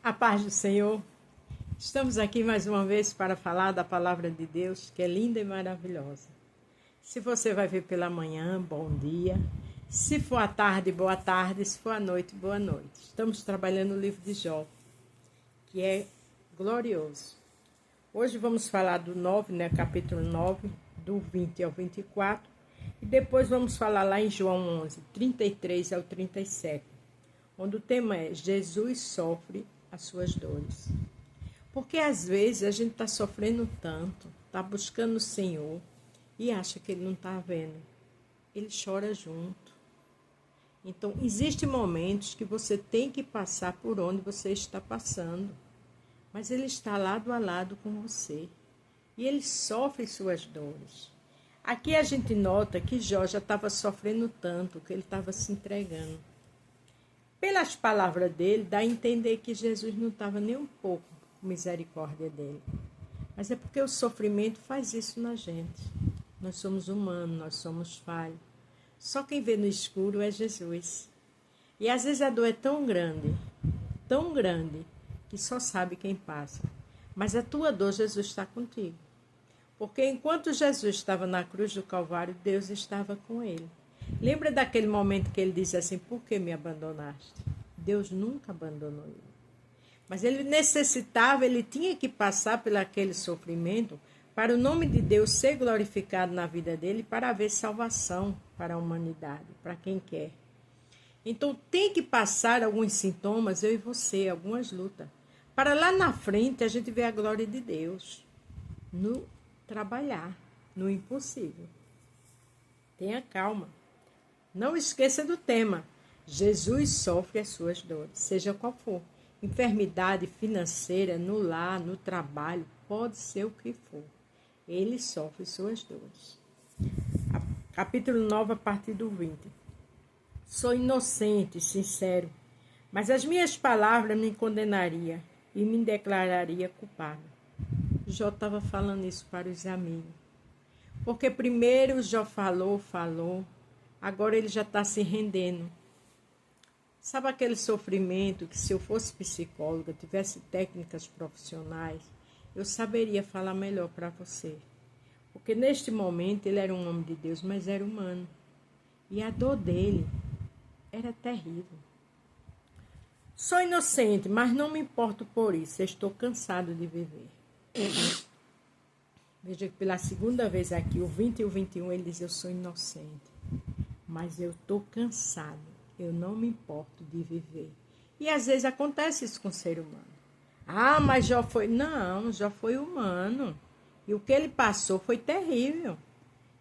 A paz do Senhor. Estamos aqui mais uma vez para falar da palavra de Deus, que é linda e maravilhosa. Se você vai ver pela manhã, bom dia. Se for à tarde, boa tarde. Se for à noite, boa noite. Estamos trabalhando o livro de Jó, que é glorioso. Hoje vamos falar do 9, capítulo 9, do 20 ao 24. E depois vamos falar lá em João 11, 33 ao 37, onde o tema é Jesus sofre as suas dores. Porque às vezes a gente está sofrendo tanto, está buscando o Senhor e acha que Ele não está vendo. Ele chora junto. Então, existem momentos que você tem que passar por onde você está passando. Mas Ele está lado a lado com você. E Ele sofre suas dores. Aqui a gente nota que Jó já estava sofrendo tanto, que ele estava se entregando. Pelas palavras dele, dá a entender que Jesus não estava nem um pouco com misericórdia dele. Mas é porque o sofrimento faz isso na gente. Nós somos humanos, nós somos falhos. Só quem vê no escuro é Jesus. E às vezes a dor é tão grande, que só sabe quem passa. Mas a tua dor, Jesus está contigo. Porque enquanto Jesus estava na cruz do Calvário, Deus estava com ele. Lembra daquele momento que ele disse assim, por que me abandonaste? Deus nunca abandonou ele. Mas ele necessitava, ele tinha que passar por aquele sofrimento para o nome de Deus ser glorificado na vida dele, para haver salvação para a humanidade, para quem quer. Então tem que passar alguns sintomas, eu e você, algumas lutas, para lá na frente a gente ver a glória de Deus no trabalhar, no impossível. Tenha calma. Não esqueça do tema. Jesus sofre as suas dores, seja qual for. Enfermidade financeira, no lar, no trabalho, pode ser o que for. Ele sofre suas dores. Capítulo 9, a partir do 20. Sou inocente, sincero, mas as minhas palavras me condenariam e me declararia culpado. Jó estava falando isso para os amigos. Porque primeiro Jó falou, agora ele já está se rendendo. Sabe aquele sofrimento que se eu fosse psicóloga, tivesse técnicas profissionais, eu saberia falar melhor para você. Porque neste momento ele era um homem de Deus, mas era humano. E a dor dele era terrível. Sou inocente, mas não me importo por isso. Estou cansado de viver. Veja que pela segunda vez aqui, o 20 e o 21, ele diz, eu sou inocente, mas eu estou cansado, eu não me importo de viver. E às vezes acontece isso com o ser humano. Ah, mas Jó foi... Não, Jó foi humano. E o que ele passou foi terrível.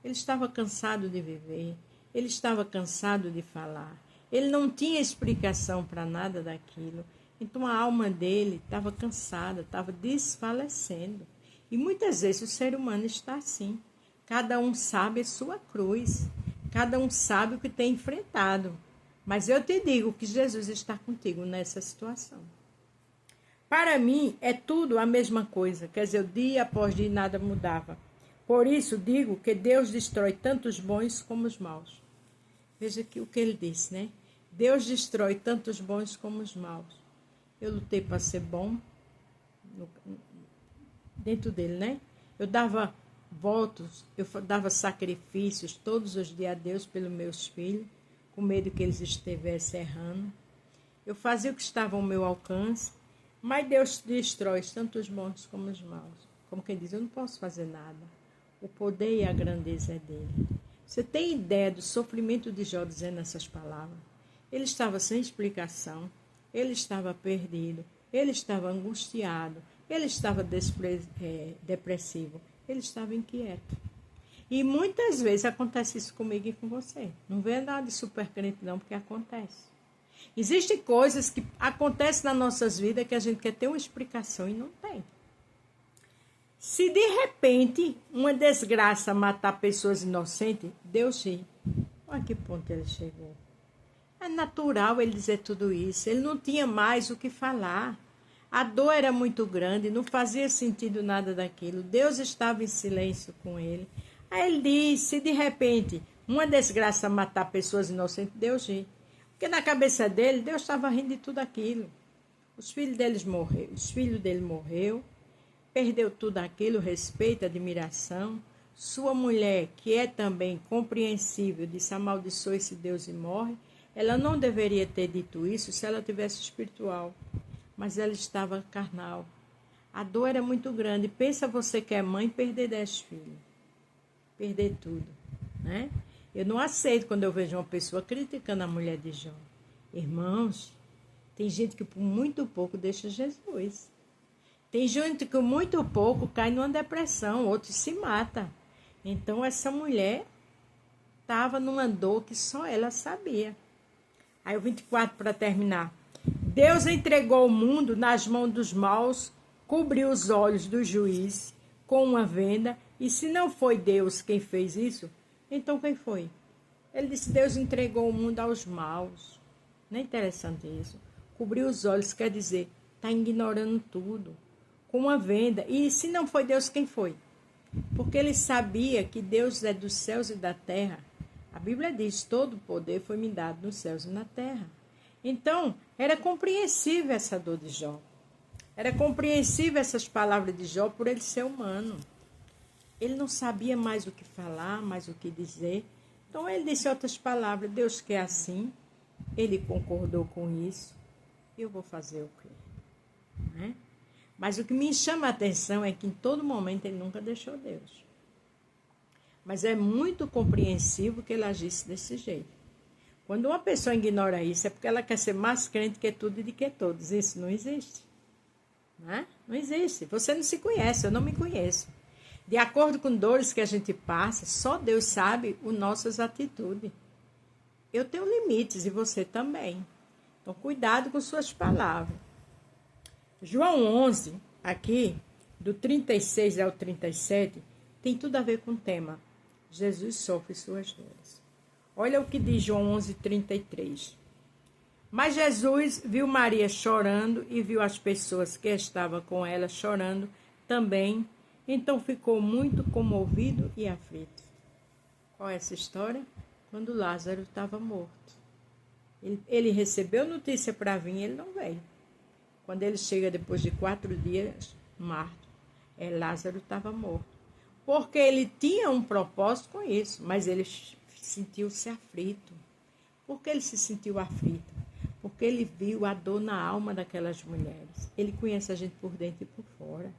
Ele estava cansado de viver, ele estava cansado de falar, ele não tinha explicação para nada daquilo. Então a alma dele estava cansada, estava desfalecendo. E muitas vezes o ser humano está assim. Cada um sabe a sua cruz. Cada um sabe o que tem enfrentado. Mas eu te digo que Jesus está contigo nessa situação. Para mim é tudo a mesma coisa. Quer dizer, dia após dia nada mudava. Por isso digo que Deus destrói tanto os bons como os maus. Veja aqui o que ele disse, né? Deus destrói tanto os bons como os maus. Eu lutei para ser bom dentro dele, né? Eu dava votos, eu dava sacrifícios todos os dias a Deus pelos meus filhos, com medo que eles estivessem errando. Eu fazia o que estava ao meu alcance, mas Deus destrói tanto os bons como os maus. Como quem diz, eu não posso fazer nada. O poder e a grandeza é dele. Você tem ideia do sofrimento de Jó dizendo essas palavras? Ele estava sem explicação. Ele estava perdido, ele estava angustiado, ele estava depressivo, ele estava inquieto. E muitas vezes acontece isso comigo e com você. Não vê nada de super crente não, porque acontece. Existem coisas que acontecem nas nossas vidas que a gente quer ter uma explicação e não tem. Se de repente uma desgraça matar pessoas inocentes, Deus ri. Olha que ponto ele chegou. É natural ele dizer tudo isso. Ele não tinha mais o que falar. A dor era muito grande, não fazia sentido nada daquilo. Deus estava em silêncio com ele. Aí ele disse, se de repente uma desgraça matar pessoas inocentes, Deus ri. Porque na cabeça dele, Deus estava rindo de tudo aquilo. Os filhos dele morreu, perdeu tudo aquilo, respeito, admiração. Sua mulher, que é também compreensível, disse: amaldiçoe esse Deus e morre. Ela não deveria ter dito isso se ela tivesse espiritual, mas ela estava carnal. A dor era muito grande. Pensa você que é mãe, perder 10 filhos, perder tudo, né? Eu não aceito quando eu vejo uma pessoa criticando a mulher de Jó. Irmãos, tem gente que por muito pouco deixa Jesus. Tem gente que por muito pouco cai numa depressão, outros se mata. Então essa mulher estava numa dor que só ela sabia. Aí o 24 para terminar. Deus entregou o mundo nas mãos dos maus, cobriu os olhos do juiz com uma venda, e se não foi Deus quem fez isso, então quem foi? Ele disse: Deus entregou o mundo aos maus. Não é interessante isso? Cobriu os olhos, quer dizer, está ignorando tudo, com uma venda. E se não foi Deus, quem foi? Porque ele sabia que Deus é dos céus e da terra. A Bíblia diz: todo o poder foi me dado nos céus e na terra. Então, era compreensível essa dor de Jó. Era compreensível essas palavras de Jó por ele ser humano. Ele não sabia mais o que falar, mais o que dizer. Então, ele disse outras palavras: Deus quer assim. Ele concordou com isso. Eu vou fazer o quê? Né? Mas o que me chama a atenção é que em todo momento ele nunca deixou Deus. Mas é muito compreensível que ele agisse desse jeito. Quando uma pessoa ignora isso, é porque ela quer ser mais crente que tudo e de que todos. Isso não existe. Né? Não existe. Você não se conhece, eu não me conheço. De acordo com dores que a gente passa, só Deus sabe as nossas atitudes. Eu tenho limites e você também. Então, cuidado com suas palavras. João 11, aqui, do 36 ao 37, tem tudo a ver com o tema. Jesus sofre suas dores. Olha o que diz João 11, 33. Mas Jesus viu Maria chorando e viu as pessoas que estavam com ela chorando também. Então ficou muito comovido e aflito. Qual é essa história? Quando Lázaro estava morto. Ele recebeu notícia para vir e ele não veio. Quando ele chega depois de 4 dias, Lázaro estava morto. Porque ele tinha um propósito com isso, mas ele sentiu-se aflito. Por que ele se sentiu aflito? Porque ele viu a dor na alma daquelas mulheres. Ele conhece a gente por dentro e por fora.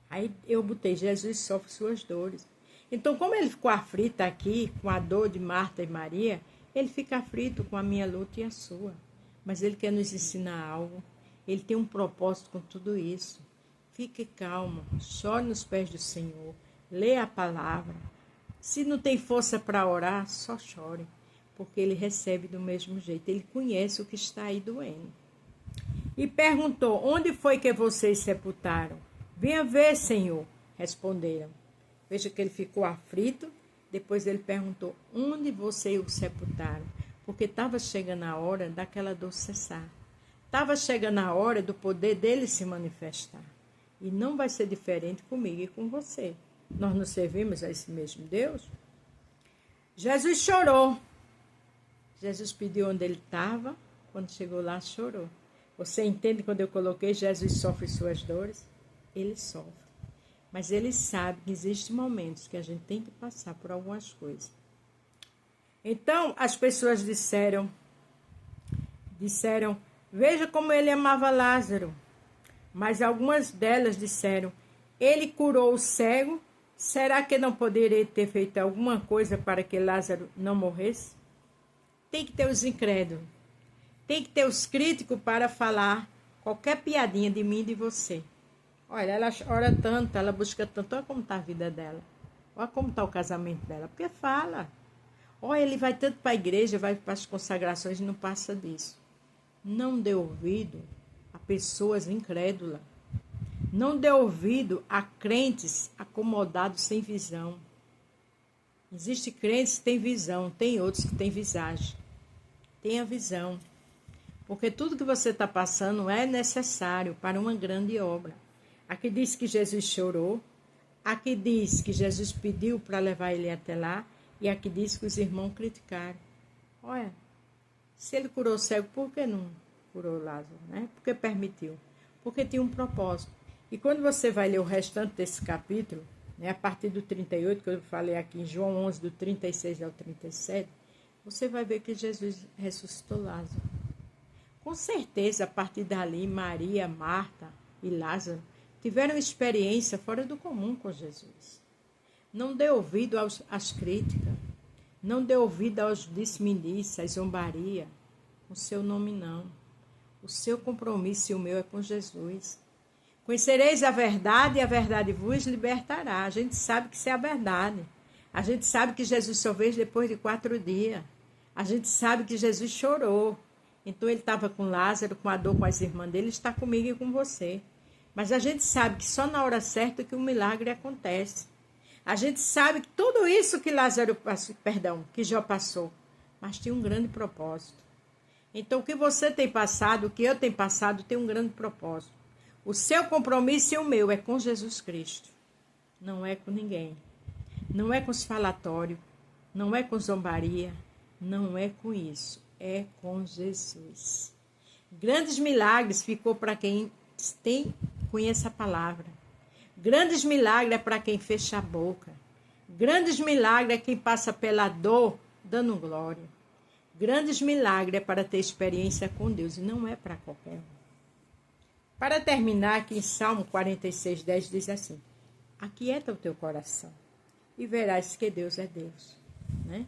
Aí eu botei: Jesus sofre suas dores. Então, como ele ficou aflito aqui, com a dor de Marta e Maria, ele fica aflito com a minha luta e a sua. Mas ele quer nos ensinar algo. Ele tem um propósito com tudo isso. Fique calmo, chore nos pés do Senhor, lê a palavra. Se não tem força para orar, só chore, porque ele recebe do mesmo jeito. Ele conhece o que está aí doendo. E perguntou: onde foi que vocês sepultaram? Venha ver, Senhor, responderam. Veja que ele ficou aflito. Depois ele perguntou: onde vocês o sepultaram? Porque estava chegando a hora daquela dor cessar. Estava chegando a hora do poder dele se manifestar. E não vai ser diferente comigo e com você. Nós não servimos a esse mesmo Deus? Jesus chorou. Jesus pediu onde ele estava. Quando chegou lá, chorou. Você entende quando eu coloquei Jesus sofre suas dores? Ele sofre. Mas ele sabe que existem momentos que a gente tem que passar por algumas coisas. Então, as pessoas disseram, veja como ele amava Lázaro. Mas algumas delas disseram: ele curou o cego, será que não poderia ter feito alguma coisa para que Lázaro não morresse? Tem que ter os incrédulos, tem que ter os críticos para falar qualquer piadinha de mim e de você. Olha, ela ora tanto, ela busca tanto, olha como está a vida dela, olha como está o casamento dela, porque fala. Olha, ele vai tanto para a igreja, vai para as consagrações e não passa disso. Não dê ouvido a pessoas incrédulas. Não dê ouvido a crentes acomodados sem visão. Existem crentes que têm visão, tem outros que têm visagem. Tenha visão. Porque tudo que você está passando é necessário para uma grande obra. Aqui diz que Jesus chorou. Aqui diz que Jesus pediu para levar ele até lá. E aqui diz que os irmãos criticaram. Olha, se ele curou o cego, por que não curou Lázaro, né? Porque permitiu. Porque tinha um propósito. E quando você vai ler o restante desse capítulo, né, a partir do 38, que eu falei aqui em João 11, do 36 ao 37, você vai ver que Jesus ressuscitou Lázaro. Com certeza, a partir dali, Maria, Marta e Lázaro tiveram experiência fora do comum com Jesus. Não dê ouvido às críticas, não dê ouvido aos disse-me-disse, às zombaria. O seu nome não. O seu compromisso e o meu é com Jesus. Conhecereis a verdade e a verdade vos libertará. A gente sabe que isso é a verdade. A gente sabe que Jesus só veio depois de 4 dias. A gente sabe que Jesus chorou. Então ele estava com Lázaro, com a dor com as irmãs dele, está comigo e com você. Mas a gente sabe que só na hora certa que o milagre acontece. A gente sabe que tudo isso que Lázaro passou, que Jó passou, mas tinha um grande propósito. Então o que você tem passado, o que eu tenho passado, tem um grande propósito. O seu compromisso e o meu é com Jesus Cristo. Não é com ninguém. Não é com os falatórios. Não é com zombaria. Não é com isso. É com Jesus. Grandes milagres ficou para quem conhece a palavra. Grandes milagres é para quem fecha a boca. Grandes milagres é quem passa pela dor dando glória. Grandes milagres é para ter experiência com Deus e não é para qualquer um. Para terminar, aqui em Salmo 46:10 diz assim: aquieta o teu coração e verás que Deus é Deus. Né?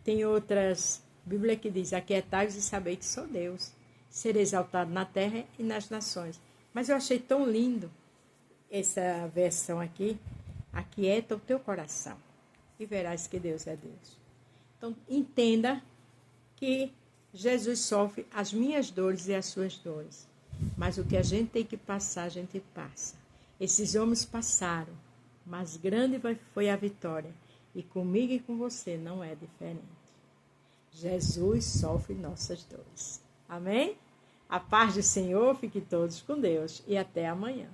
Tem outras Bíblias que diz: aquietai-vos e sabei que sou Deus. Ser exaltado na terra e nas nações. Mas eu achei tão lindo essa versão aqui: aquieta o teu coração e verás que Deus é Deus. Então, entenda que Jesus sofre as minhas dores e as suas dores. Mas o que a gente tem que passar, a gente passa. Esses homens passaram, mas grande foi a vitória. E comigo e com você não é diferente. Jesus sofre nossas dores. Amém? A paz do Senhor, fique todos com Deus e até amanhã.